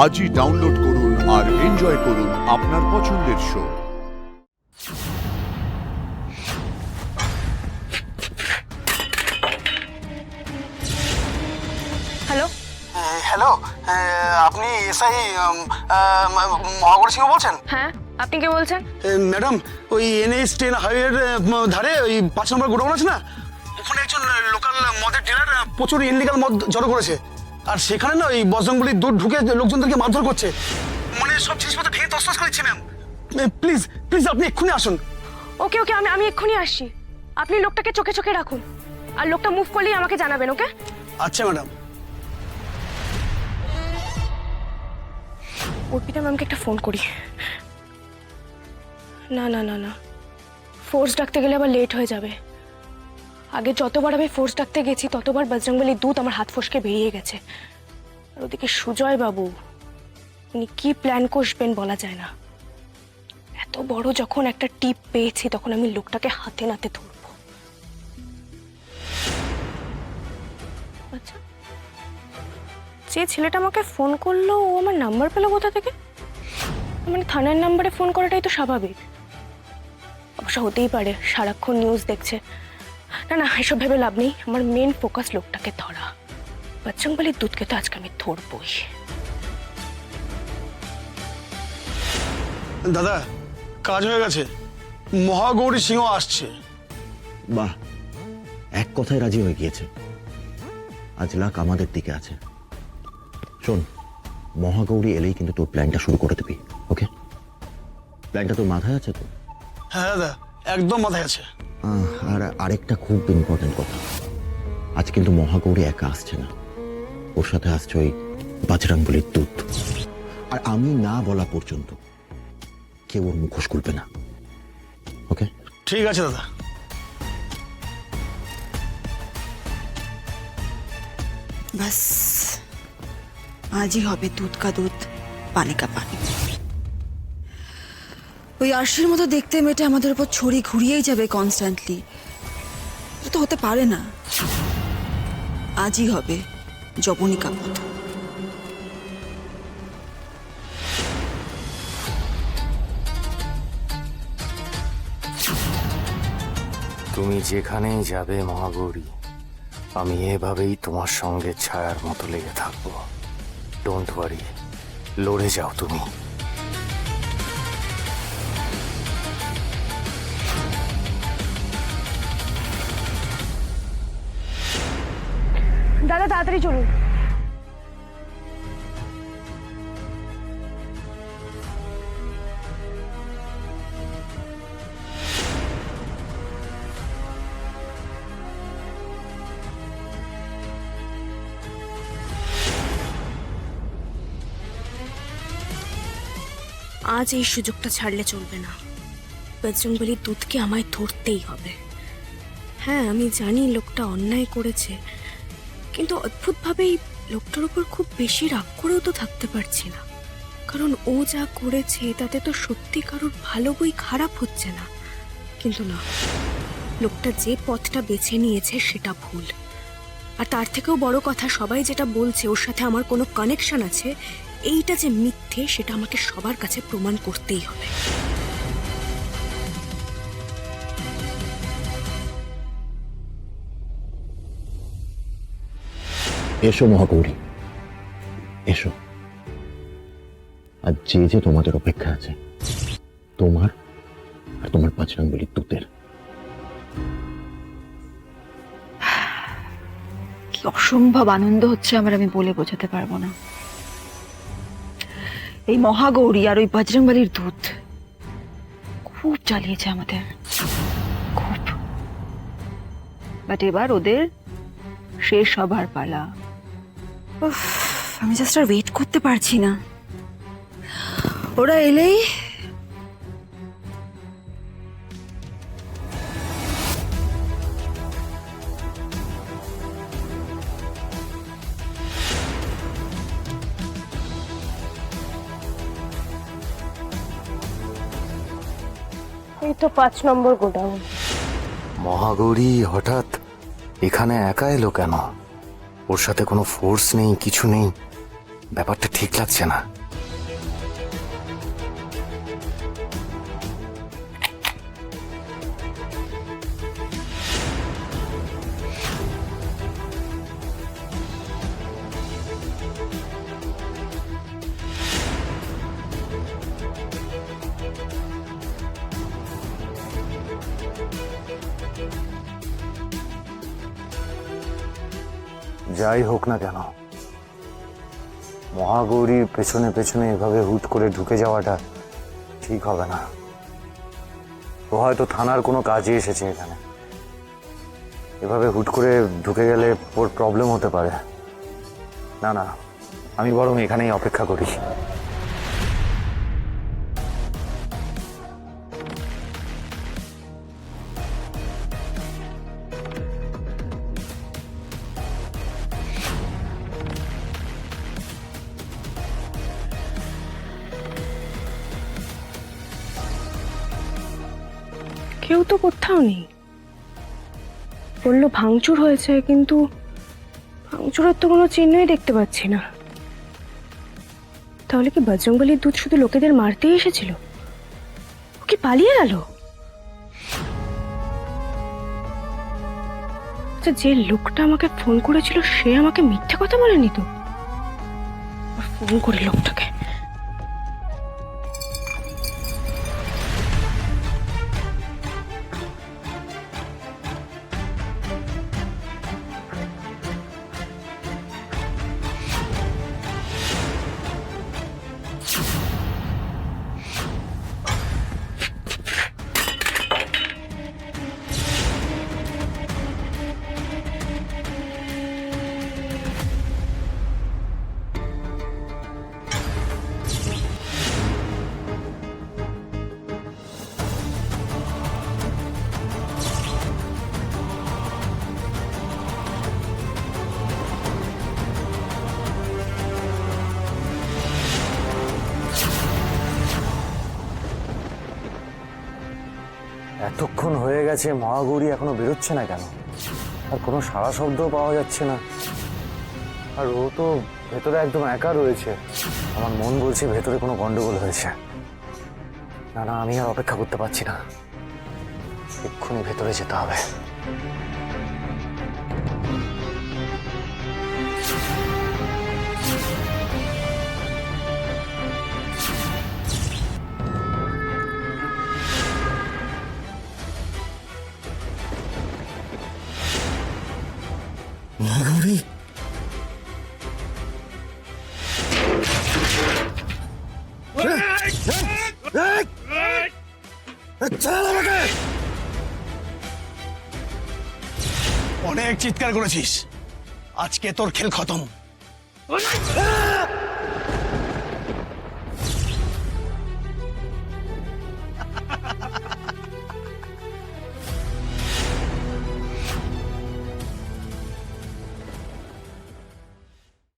আজই ডাউনলোড করুন আর এনজয় করুন আপনার পছন্দের শো। হ্যালো হ্যালো, আপনি এসআই মহাগর সিংহ বলছেন? হ্যাঁ, আপনি কে বলছেন? ম্যাডাম, ওই NH-10 হাইওয়ের ধারে ওই 5 নম্বর গোডাউন আছে না, ওখানে একজন লোকাল মদের ডিলার প্রচুর ইনলিগাল মদ জড়ো করেছে। আর সেখানে না ওই বজরংবলির দুধ ঢুকে লোকজনদেরকে মারধর করছে, মানে সব জিনিসপত্র ভেঙে তছনছ করে দিচ্ছে। ম্যাম প্লিজ প্লিজ আপনি এক্ষুনি আসুন। ওকে ওকে, আমি এক্ষুনি আসছি। আপনি লোকটাকে চোখে চোখে রাখুন, আর লোকটা মুভ করলেই আমাকে জানাবেন। ওকে? আচ্ছা ম্যাডাম। অর্পিতা ম্যামকে একটা ফোন করি। না না না না, ফোর্স ডাকতে গেলে আবার লেট হয়ে যাবে। আগে যতবার আমি ফোর্স ডাকতে গেছি ততবার বজরংবলির দুধ আমার হাত ফসকে বেরিয়ে গেছে। আর ওদিকে সুজয় বাবু, উনি কি প্ল্যান করবেন বলা যায় না। এত বড় যখন একটা টিপ পেয়েছি তখন আমি লোকটাকে হাতে নাতে ধরবো। আচ্ছা, যে ছেলেটা আমাকে ফোন করলো ও আমার নাম্বার পেলো কোথা থেকে? মানে থানার নাম্বারে ফোন করাটাই তো স্বাভাবিক। অবশ্য হতেই পারে সারাক্ষণ নিউজ দেখছে। না না, এসব ভেবে লাভ নেই। আমার মেন ফোকাস লোকটাকে ধরা। বজরংবলির দুধকে তো আজকে আমি ধরবই। দাদা, কাজ হয়ে গেছে, মহাগৌরী সিংহ আসছে। বাহ, এক কথায় রাজি হয়ে গিয়েছে। আজ লাখ আমাদের দিকে আছে। শোন, মহাগৌরী এলেই কিন্তু তোর প্ল্যানটা শুরু করে দিবি। ওকে? প্ল্যানটা তোর মাথায় আছে তো? হ্যাঁ দাদা, একদম মাথায় আছে। আর আরেকটা খুব ইম্পর্টেন্ট কথা, আজ কিন্তু মহাগৌরী একা আসছে না, ওর সাথে আসছে ওই বজরংবলির দুধ। আর আমি না বলা পর্যন্ত কেউ ওর মুখোশ খুলবে না। ওকে? ঠিক আছে দাদা। बस आज ही হবে দুধ কা দুধ, পানি কা পানি। ওই আরশির মতো দেখতে মেয়েটা আমাদের উপর ছড়ি ঘুরিয়েই যাবে কনস্ট্যান্টলি। এটা তো হতে পারে না। আজই হবে জবনিকা পথ। তুমি যেখানেই যাবে মহাগৌরী, আমি এভাবেই তোমার সঙ্গে ছায়ার মতো লেগে থাকবো। ডোন্ট ওয়ারি, লড়ে যাও তুমি। দাদা তাড়াতাড়ি চলুন। আজ এই সুযোগটা ছাড়লে চলবে না। বজরংবলির দুধকে আমায় ধরতেই হবে। হ্যাঁ, আমি জানি লোকটা অন্যায় করেছে, কিন্তু অদ্ভুতভাবেই লোকটার উপর খুব বেশি রাগ করেও তো থাকতে পারছি না। কারণ ও যা করেছে তাতে তো সত্যি কারোর ভালো বই খারাপ হচ্ছে না। কিন্তু না, লোকটা যে পথটা বেছে নিয়েছে সেটা ভুল। আর তার থেকেও বড় কথা, সবাই যেটা বলছে ওর সাথে আমার কোনো কানেকশন আছে, এইটা যে মিথ্যে সেটা আমাকে সবার কাছে প্রমাণ করতেই হবে। এসো মহাগৌরী, এসো। আর যে যে তোমাদের অপেক্ষা আছে, তোমার আর তোমার বজরংবলির দুধের। কি অসম্ভব আনন্দ হচ্ছে আমার, আমি বলে বোঝাতে পারবো না। এই মহাগৌরী আর ওই বজরংবলির দুধ খুব জ্বালিয়েছে আমাদের, খুব। বাট এবার ওদের শেষ হবার পালা। উফ, আমি জাস্ট আর ওয়েট করতে পারছি না। ওরা এলেই এই তো 5 নম্বর গোডাউন। মহাগৌরী হঠাৎ এখানে একা এলো কেন? ওর সাথে কোনো ফোর্স নেই, কিছু নেই, ব্যাপারটা ঠিক লাগছে না। যাই হোক না কেন, মহাগৌরীর পেছনে পেছনে এভাবে হুট করে ঢুকে যাওয়াটা ঠিক হবে না। ও হয়তো থানার কোনো কাজে এসেছে এখানে, এভাবে হুট করে ঢুকে গেলে ওর প্রবলেম হতে পারে। না না, আমি বরং এখানেই অপেক্ষা করি। কেউ তো কোথাও নেই। বললো ভাঙচুর হয়েছে, কিন্তু ভাঙচুরের তো কোনো চিহ্নই দেখতে পাচ্ছি না। তাহলে কি বজরংবলীর দুধ শুধু লোকেদের মারতেই এসেছিল? ও কি পালিয়ে গেল? আচ্ছা, যে লোকটা আমাকে ফোন করেছিল সে আমাকে মিথ্যে কথা বলেনি তো? ফোন করে লোকটাকে। এতক্ষণ হয়ে গেছে, মহাগৌরী এখনো বেরোচ্ছে না কেন? আর কোনো সাড়া শব্দও পাওয়া যাচ্ছে না। আর ও তো ভেতরে একদম একা রয়েছে। আমার মন বলছে ভেতরে কোনো গন্ডগোল হয়েছে। না না, আমি আর অপেক্ষা করতে পারছি না, এক্ষুনি ভেতরে যেতে হবে। মহাগৌরী, অনেক চিৎকার করেছিস, আজকে তোর খেল খতম।